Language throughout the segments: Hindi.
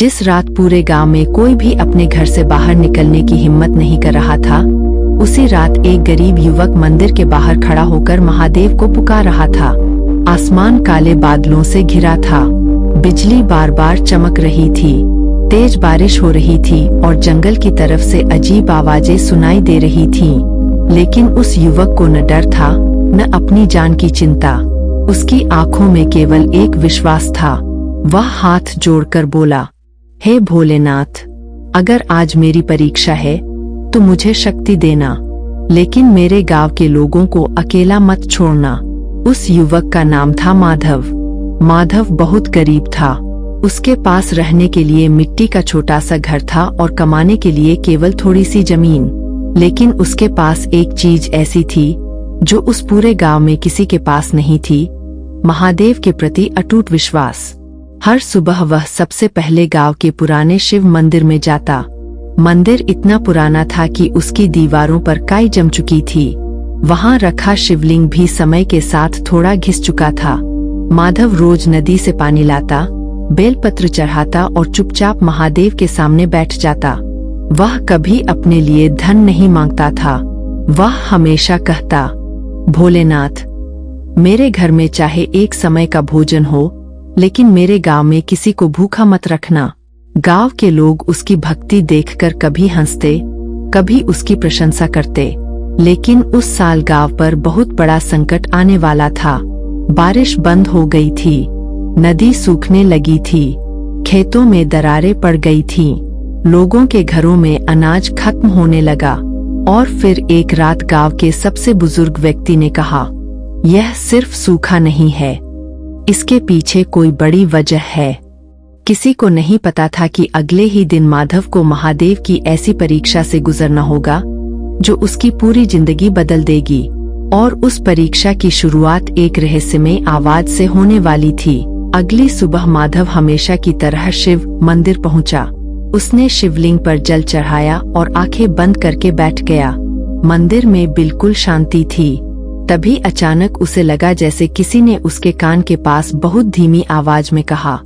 जिस रात पूरे गांव में कोई भी अपने घर से बाहर निकलने की हिम्मत नहीं कर रहा था, उसी रात एक गरीब युवक मंदिर के बाहर खड़ा होकर महादेव को पुकार रहा था। आसमान काले बादलों से घिरा था, बिजली बार बार चमक रही थी, तेज बारिश हो रही थी और जंगल की तरफ से अजीब आवाजें सुनाई दे रही थीं। लेकिन उस युवक को न डर था, न अपनी जान की चिंता। उसकी आंखों में केवल एक विश्वास था। वह हाथ जोड़कर बोला, हे भोलेनाथ, अगर आज मेरी परीक्षा है तो मुझे शक्ति देना, लेकिन मेरे गांव के लोगों को अकेला मत छोड़ना। उस युवक का नाम था माधव। माधव बहुत गरीब था। उसके पास रहने के लिए मिट्टी का छोटा सा घर था और कमाने के लिए केवल थोड़ी सी जमीन। लेकिन उसके पास एक चीज ऐसी थी जो उस पूरे गांव में किसी के पास नहीं थी, महादेव के प्रति अटूट विश्वास। हर सुबह वह सबसे पहले गांव के पुराने शिव मंदिर में जाता। मंदिर इतना पुराना था कि उसकी दीवारों पर काई जम चुकी थी। वहां रखा शिवलिंग भी समय के साथ थोड़ा घिस चुका था। माधव रोज नदी से पानी लाता, बेलपत्र चढ़ाता और चुपचाप महादेव के सामने बैठ जाता। वह कभी अपने लिए धन नहीं मांगता था। वह हमेशा कहता, भोलेनाथ, मेरे घर में चाहे एक समय का भोजन हो, लेकिन मेरे गांव में किसी को भूखा मत रखना। गांव के लोग उसकी भक्ति देखकर कभी हंसते, कभी उसकी प्रशंसा करते। लेकिन उस साल गांव पर बहुत बड़ा संकट आने वाला था। बारिश बंद हो गई थी, नदी सूखने लगी थी, खेतों में दरारें पड़ गई थीं, लोगों के घरों में अनाज खत्म होने लगा। और फिर एक रात गांव के सबसे बुजुर्ग व्यक्ति ने कहा, यह सिर्फ सूखा नहीं है, इसके पीछे कोई बड़ी वजह है। किसी को नहीं पता था कि अगले ही दिन माधव को महादेव की ऐसी परीक्षा से गुजरना होगा जो उसकी पूरी जिंदगी बदल देगी। और उस परीक्षा की शुरुआत एक रहस्यमय आवाज से होने वाली थी। अगली सुबह माधव हमेशा की तरह शिव मंदिर पहुंचा। उसने शिवलिंग पर जल चढ़ाया और आंखें बंद करके बैठ गया। मंदिर में बिल्कुल शांति थी। तभी अचानक उसे लगा जैसे किसी ने उसके कान के पास बहुत धीमी आवाज में कहा,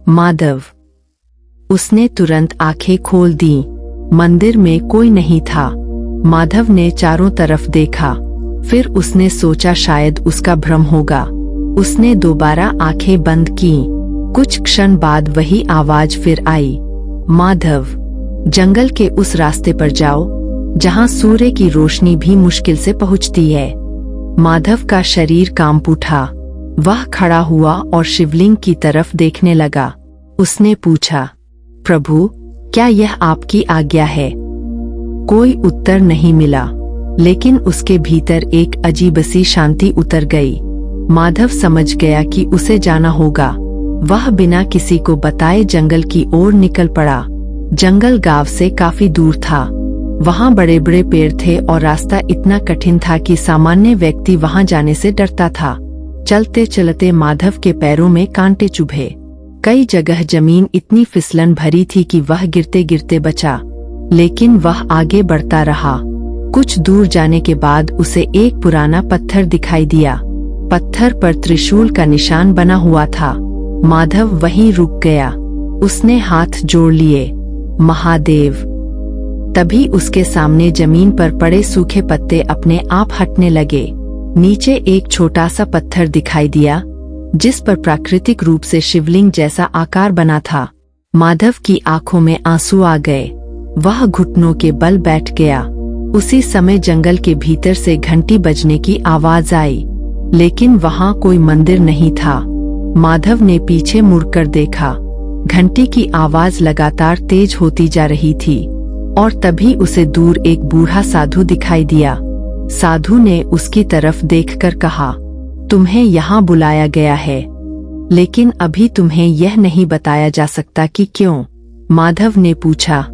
माधव। उसने तुरंत आंखें खोल दी। मंदिर में कोई नहीं था। माधव ने चारों तरफ देखा, फिर उसने सोचा शायद उसका भ्रम होगा। उसने दोबारा आंखें बंद की। कुछ क्षण बाद वही आवाज फिर आई, माधव, जंगल के उस रास्ते पर जाओ जहां सूर्य की रोशनी भी मुश्किल से पहुंचती है। माधव का शरीर कांप उठा। वह खड़ा हुआ और शिवलिंग की तरफ देखने लगा। उसने पूछा, प्रभु, क्या यह आपकी आज्ञा है? कोई उत्तर नहीं मिला, लेकिन उसके भीतर एक अजीब सी शांति उतर गई। माधव समझ गया कि उसे जाना होगा। वह बिना किसी को बताए जंगल की ओर निकल पड़ा। जंगल गांव से काफी दूर था। वहां बड़े बड़े पेड़ थे और रास्ता इतना कठिन था कि सामान्य व्यक्ति वहां जाने से डरता था। चलते चलते माधव के पैरों में कांटे चुभे। कई जगह जमीन इतनी फिसलन भरी थी कि वह गिरते गिरते बचा, लेकिन वह आगे बढ़ता रहा। कुछ दूर जाने के बाद उसे एक पुराना पत्थर दिखाई दिया। पत्थर पर त्रिशूल का निशान बना हुआ था। माधव वहीं रुक गया। उसने हाथ जोड़ लिए, महादेव। तभी उसके सामने जमीन पर पड़े सूखे पत्ते अपने आप हटने लगे। नीचे एक छोटा सा पत्थर दिखाई दिया, जिस पर प्राकृतिक रूप से शिवलिंग जैसा आकार बना था। माधव की आंखों में आंसू आ गए। वह घुटनों के बल बैठ गया। उसी समय जंगल के भीतर से घंटी बजने की आवाज आई, लेकिन वहां कोई मंदिर नहीं था। माधव ने पीछे मुड़कर देखा। घंटी की आवाज लगातार तेज होती जा रही थी और तभी उसे दूर एक बूढ़ा साधु दिखाई दिया। साधु ने उसकी तरफ देखकर कहा, तुम्हें यहाँ बुलाया गया है, लेकिन अभी तुम्हें यह नहीं बताया जा सकता कि क्यों। माधव ने पूछा,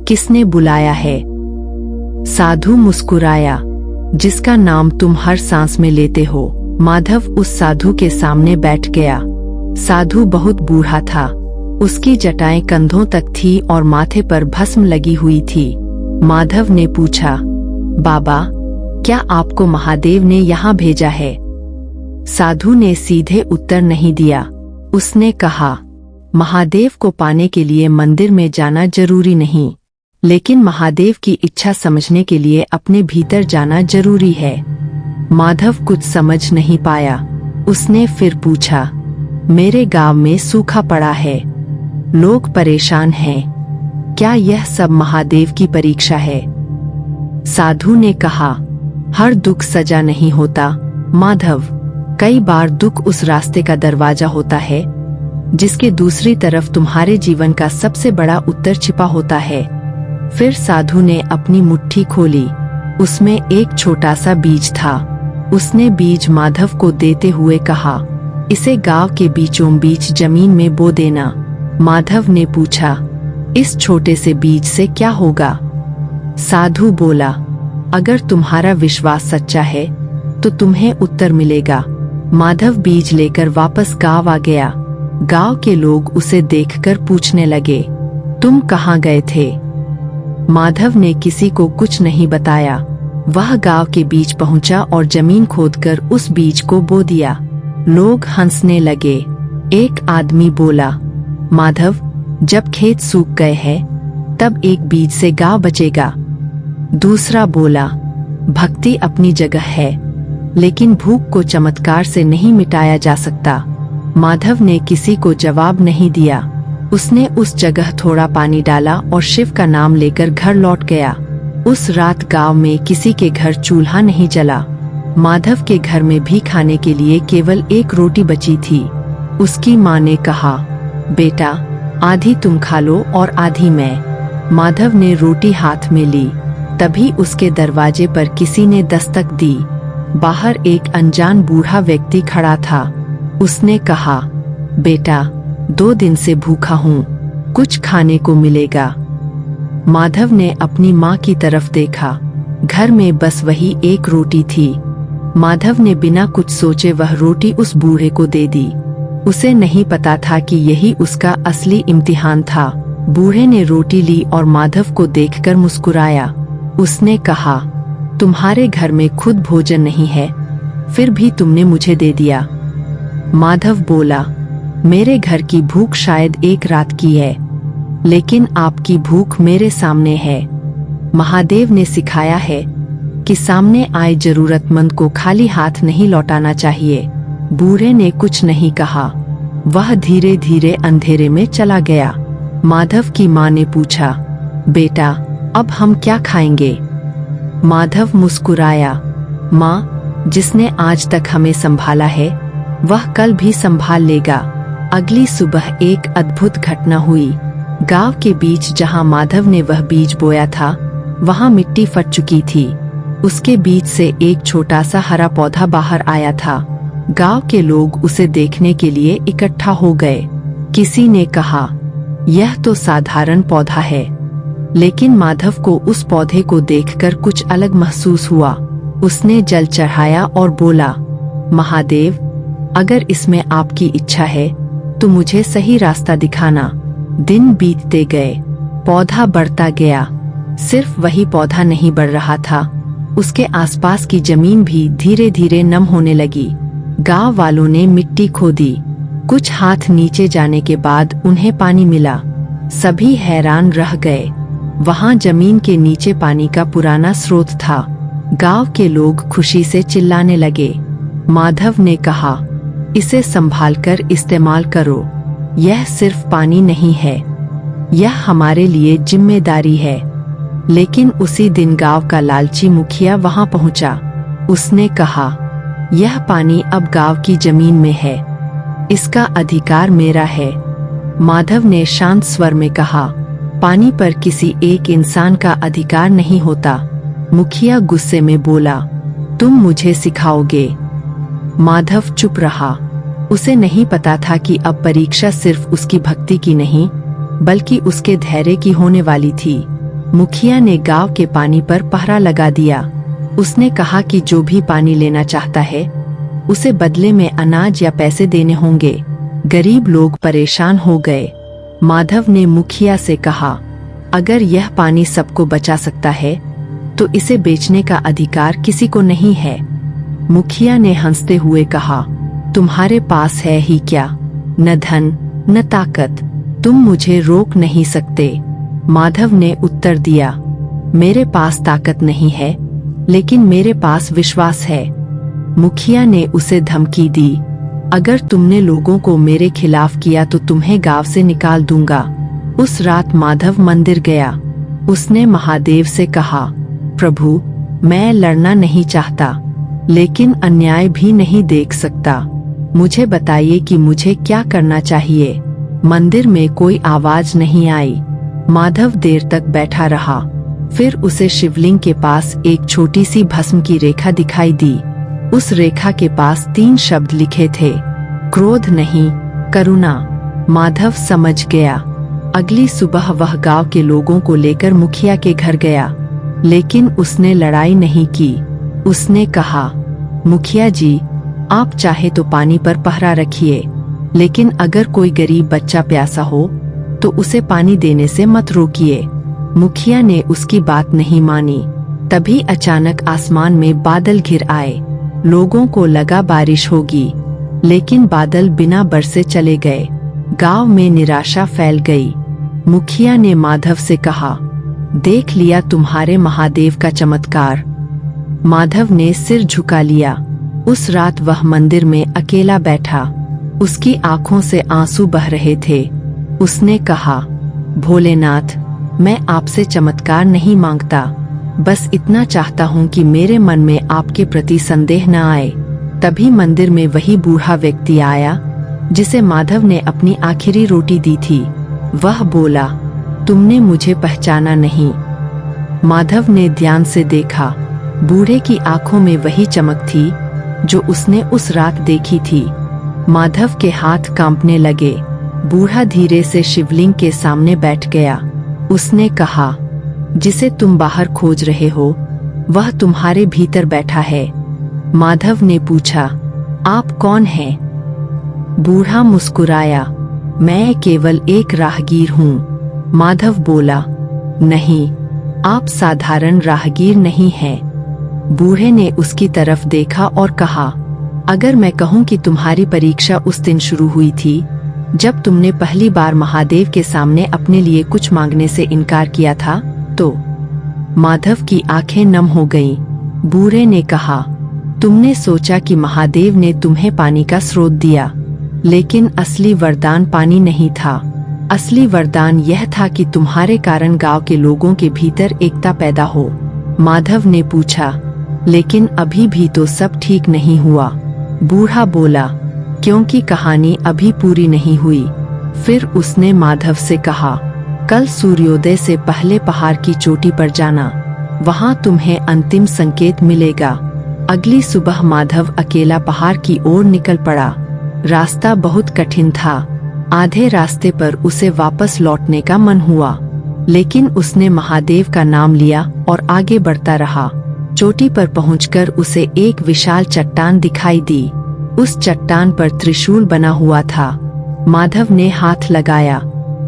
किसने बुलाया है? साधु मुस्कुराया, जिसका नाम तुम हर सांस में लेते हो। माधव उस साधु के सामने बैठ गया। साधु बहुत बूढ़ा था। उसकी जटाएं कंधों तक थी और माथे पर भस्म लगी हुई थी। माधव ने पूछा, बाबा, क्या आपको महादेव ने यहाँ भेजा है? साधु ने सीधे उत्तर नहीं दिया। उसने कहा, महादेव को पाने के लिए मंदिर में जाना जरूरी नहीं, लेकिन महादेव की इच्छा समझने के लिए अपने भीतर जाना जरूरी है। माधव कुछ समझ नहीं पाया। उसने फिर पूछा, मेरे गांव में सूखा पड़ा है, लोग परेशान हैं, क्या यह सब महादेव की परीक्षा है? साधु ने कहा, हर दुख सजा नहीं होता माधव, कई बार दुख उस रास्ते का दरवाजा होता है जिसके दूसरी तरफ तुम्हारे जीवन का सबसे बड़ा उत्तर छिपा होता है। फिर साधु ने अपनी मुट्ठी खोली, उसमें एक छोटा सा बीज था। उसने बीज माधव को देते हुए कहा, इसे गांव के बीचों बीच जमीन में बो देना। माधव ने पूछा, इस छोटे से बीज से क्या होगा? साधु बोला, अगर तुम्हारा विश्वास सच्चा है तो तुम्हें उत्तर मिलेगा। माधव बीज लेकर वापस गांव आ गया। गांव के लोग उसे देखकर पूछने लगे, तुम कहाँ गए थे? माधव ने किसी को कुछ नहीं बताया। वह गांव के बीच पहुंचा और जमीन खोदकर उस बीज को बो दिया। लोग हंसने लगे। एक आदमी बोला, माधव, जब खेत सूख गए हैं तब एक बीज से गांव बचेगा। दूसरा बोला, भक्ति अपनी जगह है, लेकिन भूख को चमत्कार से नहीं मिटाया जा सकता। माधव ने किसी को जवाब नहीं दिया। उसने उस जगह थोड़ा पानी डाला और शिव का नाम लेकर घर लौट गया। उस रात गांव में किसी के घर चूल्हा नहीं जला। माधव के घर में भी खाने के लिए केवल एक रोटी बची थी। उसकी माँ ने कहा, बेटा, आधी तुम खा लो और आधी मैं। माधव ने रोटी हाथ में ली। तभी उसके दरवाजे पर किसी ने दस्तक दी। बाहर एक अनजान बूढ़ा व्यक्ति खड़ा था। उसने कहा, बेटा, 2 दिन से भूखा हूँ, कुछ खाने को मिलेगा? माधव ने अपनी माँ की तरफ देखा। घर में बस वही एक रोटी थी। माधव ने बिना कुछ सोचे वह रोटी उस बूढ़े को दे दी। उसे नहीं पता था कि यही उसका असली इम्तिहान था। बूढ़े ने रोटी ली और माधव को देखकर मुस्कुराया। उसने कहा, तुम्हारे घर में खुद भोजन नहीं है, फिर भी तुमने मुझे दे दिया। माधव बोला, मेरे घर की भूख शायद एक रात की है, लेकिन आपकी भूख मेरे सामने है। महादेव ने सिखाया है कि सामने आए जरूरतमंद को खाली हाथ नहीं लौटाना चाहिए। बूढ़े ने कुछ नहीं कहा। वह धीरे धीरे अंधेरे में चला गया। माधव की माँ ने पूछा, बेटा, अब हम क्या खाएंगे? माधव मुस्कुराया, माँ, जिसने आज तक हमें संभाला है वह कल भी संभाल लेगा। अगली सुबह एक अद्भुत घटना हुई। गांव के बीच जहां माधव ने वह बीज बोया था, वहां मिट्टी फट चुकी थी। उसके बीच से एक छोटा सा हरा पौधा बाहर आया था। गांव के लोग उसे देखने के लिए इकट्ठा हो गए। किसी ने कहा, यह तो साधारण पौधा है, लेकिन माधव को उस पौधे को देखकर कुछ अलग महसूस हुआ। उसने जल चढ़ाया और बोला, महादेव, अगर इसमें आपकी इच्छा है तो मुझे सही रास्ता दिखाना। दिन बीतते गए, पौधा बढ़ता गया। सिर्फ वही पौधा नहीं बढ़ रहा था, उसके आसपास की जमीन भी धीरे धीरे नम होने लगी। गांव वालों ने मिट्टी खोदी। कुछ हाथ नीचे जाने के बाद उन्हें पानी मिला। सभी हैरान रह गए। वहां जमीन के नीचे पानी का पुराना स्रोत था। गांव के लोग खुशी से चिल्लाने लगे। माधव ने कहा, इसे संभालकर इस्तेमाल करो। यह सिर्फ पानी नहीं है, यह हमारे लिए जिम्मेदारी है। लेकिन उसी दिन गांव का लालची मुखिया वहां पहुंचा। उसने कहा, यह पानी अब गांव की जमीन में है, इसका अधिकार मेरा है। माधव ने शांत स्वर में कहा, पानी पर किसी एक इंसान का अधिकार नहीं होता। मुखिया गुस्से में बोला, तुम मुझे सिखाओगे? माधव चुप रहा। उसे नहीं पता था कि अब परीक्षा सिर्फ उसकी भक्ति की नहीं, बल्कि उसके धैर्य की होने वाली थी। मुखिया ने गांव के पानी पर पहरा लगा दिया। उसने कहा कि जो भी पानी लेना चाहता है, उसे बदले में अनाज या पैसे देने होंगे। गरीब लोग परेशान हो गए। माधव ने मुखिया से कहा, अगर यह पानी सबको बचा सकता है, तो इसे बेचने का अधिकार किसी को नहीं है। मुखिया ने हंसते हुए कहा, तुम्हारे पास है ही क्या, न धन, न ताकत। तुम मुझे रोक नहीं सकते। माधव ने उत्तर दिया, मेरे पास ताकत नहीं है, लेकिन मेरे पास विश्वास है। मुखिया ने उसे धमकी दी, अगर तुमने लोगों को मेरे खिलाफ किया तो तुम्हें गांव से निकाल दूंगा। उस रात माधव मंदिर गया। उसने महादेव से कहा, प्रभु, मैं लड़ना नहीं चाहता, लेकिन अन्याय भी नहीं देख सकता। मुझे बताइए कि मुझे क्या करना चाहिए। मंदिर में कोई आवाज नहीं आई। माधव देर तक बैठा रहा। फिर उसे शिवलिंग के पास एक छोटी सी भस्म की रेखा दिखाई दी। उस रेखा के पास 3 शब्द लिखे थे, क्रोध नहीं, करुणा। माधव समझ गया। अगली सुबह वह गांव के लोगों को लेकर मुखिया के घर गया, लेकिन उसने लड़ाई नहीं की। उसने कहा, मुखिया जी, आप चाहे तो पानी पर पहरा रखिए, लेकिन अगर कोई गरीब बच्चा प्यासा हो तो उसे पानी देने से मत रोकिए। मुखिया ने उसकी बात नहीं मानी। तभी अचानक आसमान में बादल घिर आए। लोगों को लगा बारिश होगी, लेकिन बादल बिना बरसे चले गए। गांव में निराशा फैल गई। मुखिया ने माधव से कहा, देख लिया तुम्हारे महादेव का चमत्कार। माधव ने सिर झुका लिया। उस रात वह मंदिर में अकेला बैठा। उसकी आंखों से आंसू बह रहे थे। उसने कहा, भोलेनाथ, मैं आपसे चमत्कार नहीं मांगता, बस इतना चाहता हूँ कि मेरे मन में आपके प्रति संदेह न आए। तभी मंदिर में वही बूढ़ा व्यक्ति आया जिसे माधव ने अपनी आखिरी रोटी दी थी। वह बोला, तुमने मुझे पहचाना नहीं। माधव ने ध्यान से देखा। बूढ़े की आंखों में वही चमक थी जो उसने उस रात देखी थी। माधव के हाथ कांपने लगे। बूढ़ा धीरे से शिवलिंग के सामने बैठ गया। उसने कहा, जिसे तुम बाहर खोज रहे हो वह तुम्हारे भीतर बैठा है। माधव ने पूछा, आप कौन हैं? बूढ़ा मुस्कुराया, मैं केवल एक राहगीर हूँ। माधव बोला, नहीं, आप साधारण राहगीर नहीं हैं। बूढ़े ने उसकी तरफ देखा और कहा, अगर मैं कहूँ कि तुम्हारी परीक्षा उस दिन शुरू हुई थी जब तुमने पहली बार महादेव के सामने अपने लिए कुछ मांगने से इनकार किया था, तो माधव की आंखें नम हो गईं। बूढ़े ने कहा, तुमने सोचा कि महादेव ने तुम्हें पानी का स्रोत दिया, लेकिन असली वरदान पानी नहीं था। असली वरदान यह था कि तुम्हारे कारण गांव के लोगों के भीतर एकता पैदा हो। माधव ने पूछा, लेकिन अभी भी तो सब ठीक नहीं हुआ। बूढ़ा बोला, क्योंकि कहानी अभी पूरी नहीं हुई। फिर उसने माधव से कहा, कल सूर्योदय से पहले पहाड़ की चोटी पर जाना, वहां तुम्हें अंतिम संकेत मिलेगा। अगली सुबह माधव अकेला पहाड़ की ओर निकल पड़ा। रास्ता बहुत कठिन था। आधे रास्ते पर उसे वापस लौटने का मन हुआ, लेकिन उसने महादेव का नाम लिया और आगे बढ़ता रहा। चोटी पर पहुंचकर उसे एक विशाल चट्टान दिखाई दी। उस चट्टान पर त्रिशूल बना हुआ था। माधव ने हाथ लगाया।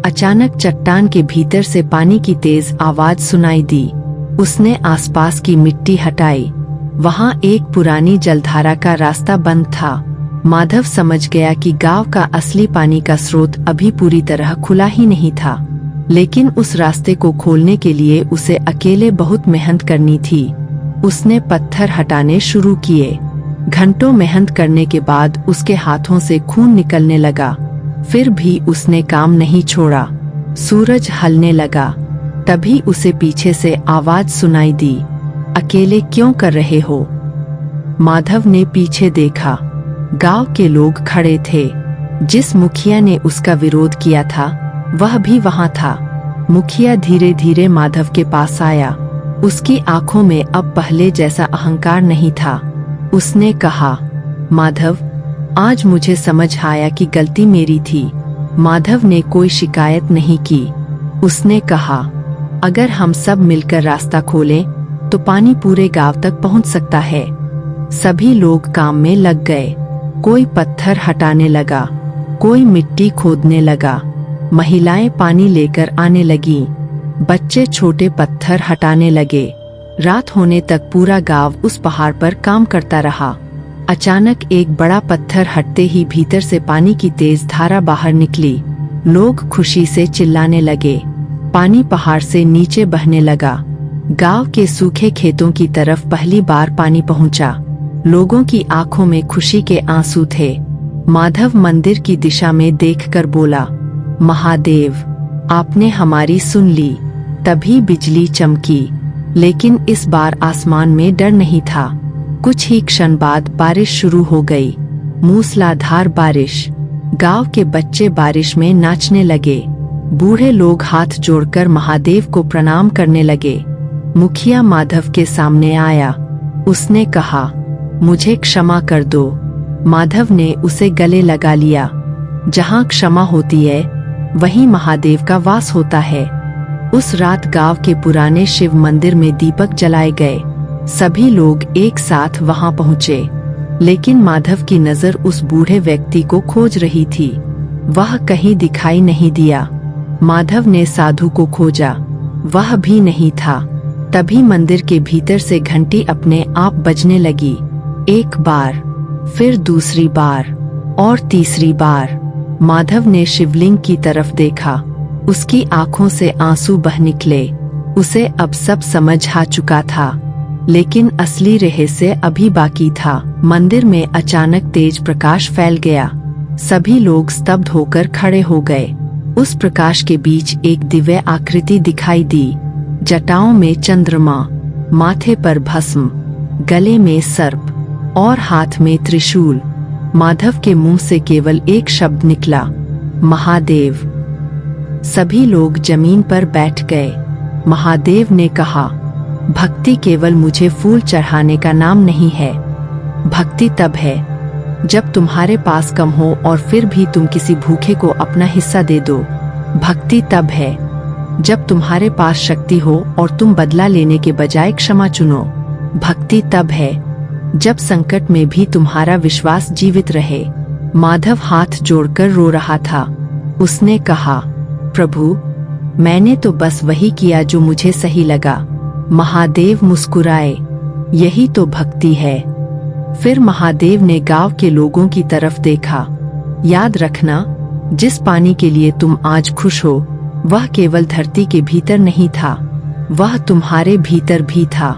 अचानक चट्टान के भीतर से पानी की तेज आवाज सुनाई दी। उसने आसपास की मिट्टी हटाई। वहां एक पुरानी जलधारा का रास्ता बंद था। माधव समझ गया कि गांव का असली पानी का स्रोत अभी पूरी तरह खुला ही नहीं था, लेकिन उस रास्ते को खोलने के लिए उसे अकेले बहुत मेहनत करनी थी। उसने पत्थर हटाने शुरू किए। घंटों मेहनत करने के बाद उसके हाथों से खून निकलने लगा। फिर भी उसने काम नहीं छोड़ा। सूरज हलने लगा। तभी उसे पीछे से आवाज सुनाई दी, अकेले क्यों कर रहे हो? माधव ने पीछे देखा। गांव के लोग खड़े थे। जिस मुखिया ने उसका विरोध किया था वह भी वहां था। मुखिया धीरे धीरे माधव के पास आया। उसकी आंखों में अब पहले जैसा अहंकार नहीं था। उसने कहा, माधव, आज मुझे समझ आया कि गलती मेरी थी। माधव ने कोई शिकायत नहीं की। उसने कहा, अगर हम सब मिलकर रास्ता खोलें तो पानी पूरे गांव तक पहुंच सकता है। सभी लोग काम में लग गए। कोई पत्थर हटाने लगा, कोई मिट्टी खोदने लगा। महिलाएं पानी लेकर आने लगीं। बच्चे छोटे पत्थर हटाने लगे। रात होने तक पूरा गांव उस पहाड़ पर काम करता रहा। अचानक एक बड़ा पत्थर हटते ही भीतर से पानी की तेज धारा बाहर निकली। लोग खुशी से चिल्लाने लगे। पानी पहाड़ से नीचे बहने लगा। गांव के सूखे खेतों की तरफ पहली बार पानी पहुंचा। लोगों की आंखों में खुशी के आंसू थे। माधव मंदिर की दिशा में देखकर बोला, महादेव, आपने हमारी सुन ली। तभी बिजली चमकी, लेकिन इस बार आसमान में डर नहीं था। कुछ ही क्षण बाद बारिश शुरू हो गई, मूसलाधार बारिश। गांव के बच्चे बारिश में नाचने लगे। बूढ़े लोग हाथ जोड़कर महादेव को प्रणाम करने लगे। मुखिया माधव के सामने आया। उसने कहा, मुझे क्षमा कर दो। माधव ने उसे गले लगा लिया। जहाँ क्षमा होती है वहीं महादेव का वास होता है। उस रात गांव के पुराने शिव मंदिर में दीपक जलाए गए। सभी लोग एक साथ वहां पहुंचे, लेकिन माधव की नजर उस बूढ़े व्यक्ति को खोज रही थी। वह कहीं दिखाई नहीं दिया। माधव ने साधु को खोजा, वह भी नहीं था। तभी मंदिर के भीतर से घंटी अपने आप बजने लगी। एक बार, फिर दूसरी बार और तीसरी बार। माधव ने शिवलिंग की तरफ देखा। उसकी आंखों से आंसू बह निकले। उसे अब सब समझ आ चुका था, लेकिन असली रहस्य अभी बाकी था। मंदिर में अचानक तेज प्रकाश फैल गया। सभी लोग स्तब्ध होकर खड़े हो गए। उस प्रकाश के बीच एक दिव्य आकृति दिखाई दी। जटाओं में चंद्रमा, माथे पर भस्म, गले में सर्प और हाथ में त्रिशूल। माधव के मुंह से केवल एक शब्द निकला, महादेव। सभी लोग जमीन पर बैठ गए। महादेव ने कहा, भक्ति केवल मुझे फूल चढ़ाने का नाम नहीं है। भक्ति तब है जब तुम्हारे पास कम हो और फिर भी तुम किसी भूखे को अपना हिस्सा दे दो। भक्ति तब है जब तुम्हारे पास शक्ति हो और तुम बदला लेने के बजाय क्षमा चुनो। भक्ति तब है जब संकट में भी तुम्हारा विश्वास जीवित रहे। माधव हाथ जोड़कर रो रहा था। उसने कहा, प्रभु, मैंने तो बस वही किया जो मुझे सही लगा। महादेव मुस्कुराए, यही तो भक्ति है। फिर महादेव ने गांव के लोगों की तरफ देखा। याद रखना, जिस पानी के लिए तुम आज खुश हो, वह केवल धरती के भीतर नहीं था, वह तुम्हारे भीतर भी था।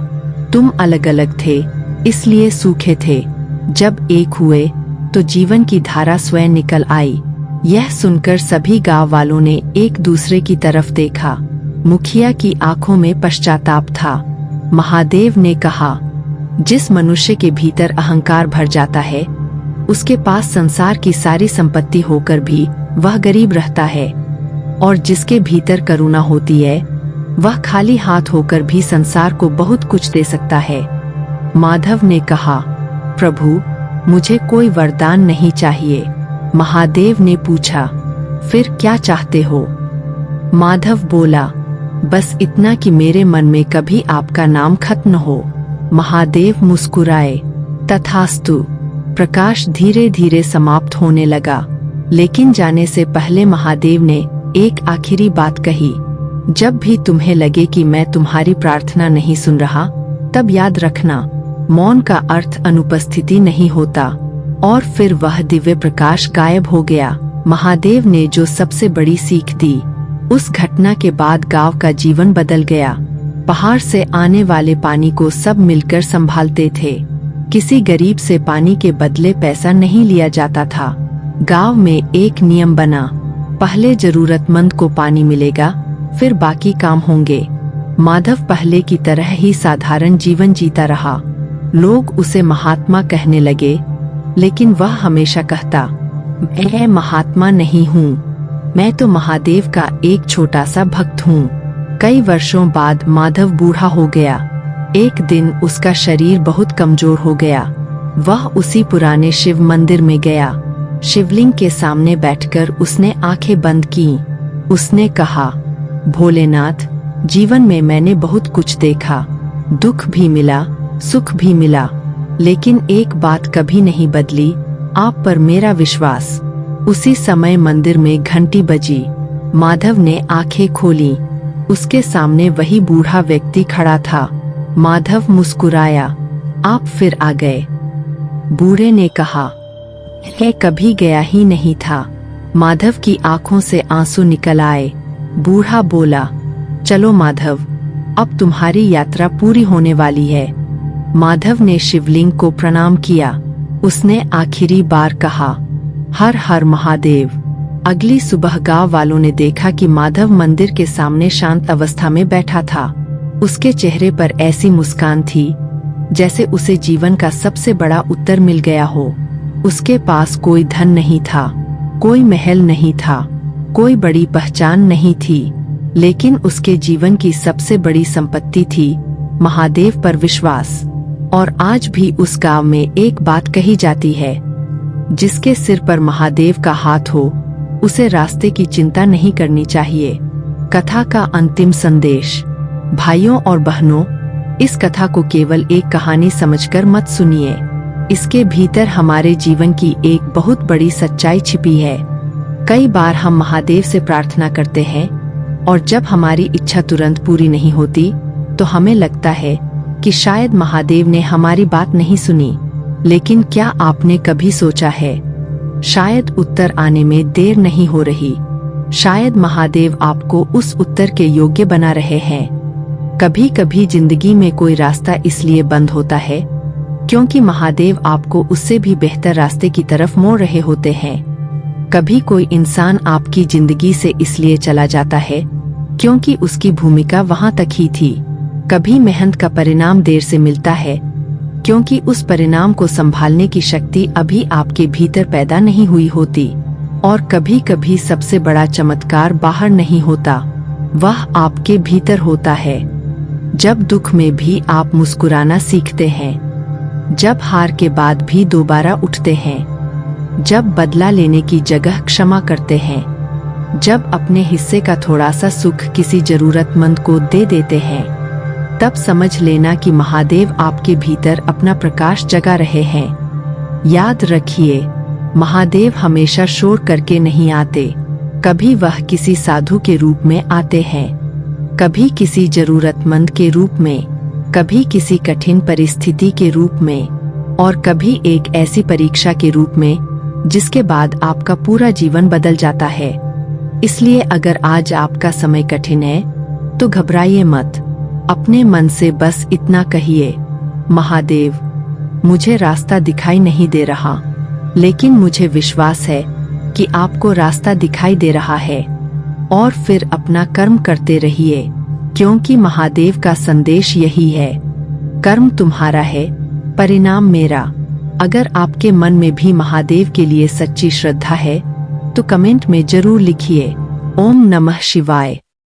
तुम अलग अलग थे, इसलिए सूखे थे। जब एक हुए तो जीवन की धारा स्वयं निकल आई। यह सुनकर सभी गांव वालों ने एक दूसरे की तरफ देखा। मुखिया की आंखों में पश्चाताप था। महादेव ने कहा, जिस मनुष्य के भीतर अहंकार भर जाता है, उसके पास संसार की सारी संपत्ति होकर भी वह गरीब रहता है, और जिसके भीतर करुणा होती है, वह खाली हाथ होकर भी संसार को बहुत कुछ दे सकता है। माधव ने कहा, प्रभु, मुझे कोई वरदान नहीं चाहिए। महादेव ने पूछा, फिर क्या चाहते हो? माधव बोला, बस इतना कि मेरे मन में कभी आपका नाम खत्म न हो। महादेव मुस्कुराए, तथास्तु। प्रकाश धीरे धीरे समाप्त होने लगा, लेकिन जाने से पहले महादेव ने एक आखिरी बात कही, जब भी तुम्हें लगे कि मैं तुम्हारी प्रार्थना नहीं सुन रहा, तब याद रखना, मौन का अर्थ अनुपस्थिति नहीं होता। और फिर वह दिव्य प्रकाश गायब हो गया। महादेव ने जो सबसे बड़ी सीख दी, उस घटना के बाद गांव का जीवन बदल गया। पहाड़ से आने वाले पानी को सब मिलकर संभालते थे। किसी गरीब से पानी के बदले पैसा नहीं लिया जाता था। गांव में एक नियम बना, पहले जरूरतमंद को पानी मिलेगा, फिर बाकी काम होंगे। माधव पहले की तरह ही साधारण जीवन जीता रहा। लोग उसे महात्मा कहने लगे, लेकिन वह हमेशा कहता, मैं महात्मा नहीं हूँ, मैं तो महादेव का एक छोटा सा भक्त हूँ। कई वर्षों बाद माधव बूढ़ा हो गया। एक दिन उसका शरीर बहुत कमजोर हो गया। वह उसी पुराने शिव मंदिर में गया। शिवलिंग के सामने बैठकर उसने आंखें बंद की। उसने कहा, भोलेनाथ, जीवन में मैंने बहुत कुछ देखा, दुख भी मिला, सुख भी मिला, लेकिन एक बात कभी नहीं बदली, आप पर मेरा विश्वास। उसी समय मंदिर में घंटी बजी। माधव ने आंखें खोली। उसके सामने वही बूढ़ा व्यक्ति खड़ा था। माधव मुस्कुराया, आप फिर आ गए। बूढ़े ने कहा, मैं कभी गया ही नहीं था। माधव की आंखों से आंसू निकल आए। बूढ़ा बोला, चलो माधव, अब तुम्हारी यात्रा पूरी होने वाली है। माधव ने शिवलिंग को प्रणाम किया। उसने आखिरी बार कहा, हर हर महादेव। अगली सुबह गांव वालों ने देखा कि माधव मंदिर के सामने शांत अवस्था में बैठा था। उसके चेहरे पर ऐसी मुस्कान थी जैसे उसे जीवन का सबसे बड़ा उत्तर मिल गया हो। उसके पास कोई धन नहीं था, कोई महल नहीं था, कोई बड़ी पहचान नहीं थी, लेकिन उसके जीवन की सबसे बड़ी संपत्ति थी महादेव पर विश्वास। और आज भी उस गांव में एक बात कही जाती है, जिसके सिर पर महादेव का हाथ हो उसे रास्ते की चिंता नहीं करनी चाहिए। कथा का अंतिम संदेश। भाइयों और बहनों, इस कथा को केवल एक कहानी समझकर मत सुनिए। इसके भीतर हमारे जीवन की एक बहुत बड़ी सच्चाई छिपी है। कई बार हम महादेव से प्रार्थना करते हैं और जब हमारी इच्छा तुरंत पूरी नहीं होती तो हमें लगता है कि शायद महादेव ने हमारी बात नहीं सुनी। लेकिन क्या आपने कभी सोचा है, शायद उत्तर आने में देर नहीं हो रही। शायद महादेव आपको उस उत्तर के योग्य बना रहे हैं। कभी कभी जिंदगी में कोई रास्ता इसलिए बंद होता है क्योंकि महादेव आपको उससे भी बेहतर रास्ते की तरफ मोड़ रहे होते हैं। कभी कोई इंसान आपकी जिंदगी से इसलिए चला जाता है क्योंकि उसकी भूमिका वहां तक ही थी। कभी मेहनत का परिणाम देर से मिलता है क्योंकि उस परिणाम को संभालने की शक्ति अभी आपके भीतर पैदा नहीं हुई होती। और कभी कभी सबसे बड़ा चमत्कार बाहर नहीं होता, वह आपके भीतर होता है। जब दुख में भी आप मुस्कुराना सीखते हैं, जब हार के बाद भी दोबारा उठते हैं, जब बदला लेने की जगह क्षमा करते हैं, जब अपने हिस्से का थोड़ा सा सुख किसी जरूरतमंद को दे देते हैं, तब समझ लेना कि महादेव आपके भीतर अपना प्रकाश जगा रहे हैं। याद रखिए, महादेव हमेशा शोर करके नहीं आते। कभी वह किसी साधु के रूप में आते हैं, कभी किसी जरूरतमंद के रूप में, कभी किसी कठिन परिस्थिति के रूप में, और कभी एक ऐसी परीक्षा के रूप में जिसके बाद आपका पूरा जीवन बदल जाता है। इसलिए अगर आज आपका समय कठिन है तो घबराइए मत। अपने मन से बस इतना कहिए, महादेव, मुझे रास्ता दिखाई नहीं दे रहा, लेकिन मुझे विश्वास है कि आपको रास्ता दिखाई दे रहा है। और फिर अपना कर्म करते रहिए, क्योंकि महादेव का संदेश यही है, कर्म तुम्हारा है, परिणाम मेरा। अगर आपके मन में भी महादेव के लिए सच्ची श्रद्धा है तो कमेंट में जरूर लिखिए। ओम नमः शिवाय।